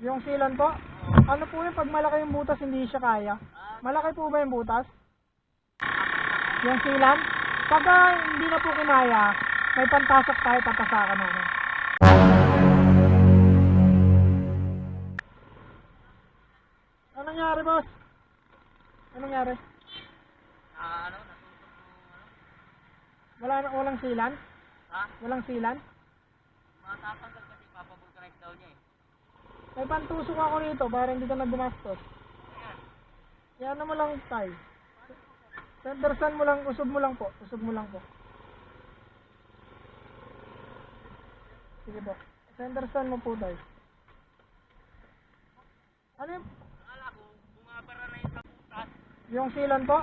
Yung sealant po? Ano po yung pag malaki yung butas hindi siya kaya? Malaki po ba yung butas? Yung sealant? Pag hindi na po kinaya, may pantasok tayo, papasakan namin. Anong nangyari, boss? Anong nangyari? Natusok yung Walang sealant? Ha? Walang sealant? Matatanggal kasi papavulcanize daw niya eh. May pantusok ako rito para hindi ka nagbumastos. Ayan. Yan mo lang tayo. Sendersan mo lang, usog mo lang po. Usog mo lang po. Sige po. Sendersan mo po tayo. Ano yung? Akala ko, bumabara na yung sa butas. Yung sealant po?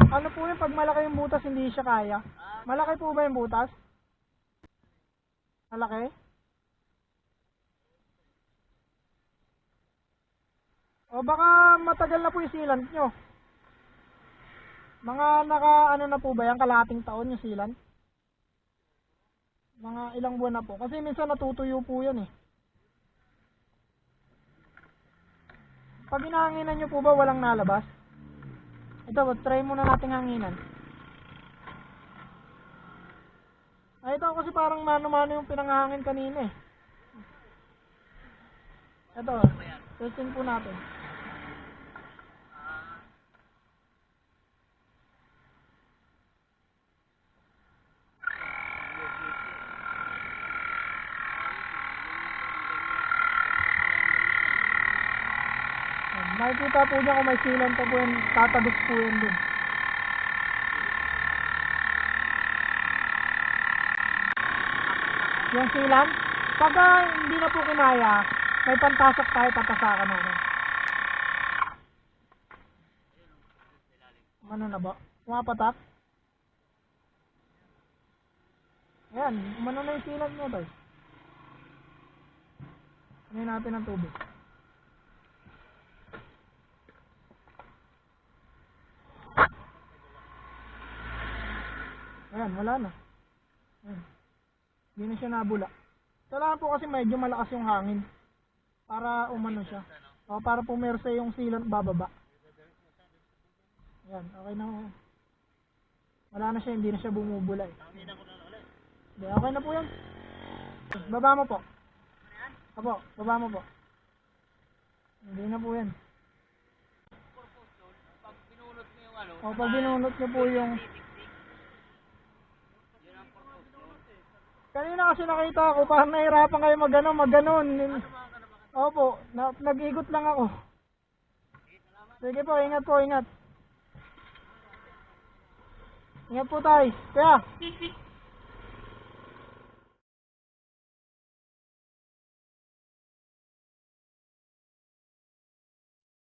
Ano po yung pag malaki yung butas hindi siya kaya? Malaki po ba yung butas? Malaki? O baka matagal na po yung sealant nyo. Mga ano na po ba yan? Kalahating taon yung sealant? Mga ilang buwan na po. Kasi minsan natutuyo po yan eh. Pag inahanginan nyo po ba walang nalabas? Ito, try muna nating hanginan. Ay, ito kasi parang mano-mano yung pinanghangin kanina eh. Ito, testing po natin. Makikita po niya kung may sealant pa po yan, tatagos po yan dun. Yung sealant, pag hindi na po kinaya, may pantasok tayo, papasakan namin. Ano na ba? Pumapatak? Ayan, umano na yung sealant nyo tayo. Ano natin ang tubig. Ayan, wala na. Ayan. Hindi na siya nabula. Kailangan po kasi medyo malakas yung hangin. Para umano siya. O, para pumersa yung sealant bababa. Ayan, okay na. Wala na siya, hindi na siya bumubula eh. Hindi, okay na po yan. Baba mo po. Apo, baba mo po. Hindi na po yan. Pag binunot mo yung ano, O, pag binunot nyo po yung... Kanina kasi nakita ako, parang nahirapan kayo maganon. Opo, nag-ikot lang ako. Sige po, ingat po, ingat. Ingat po tayo. Kaya.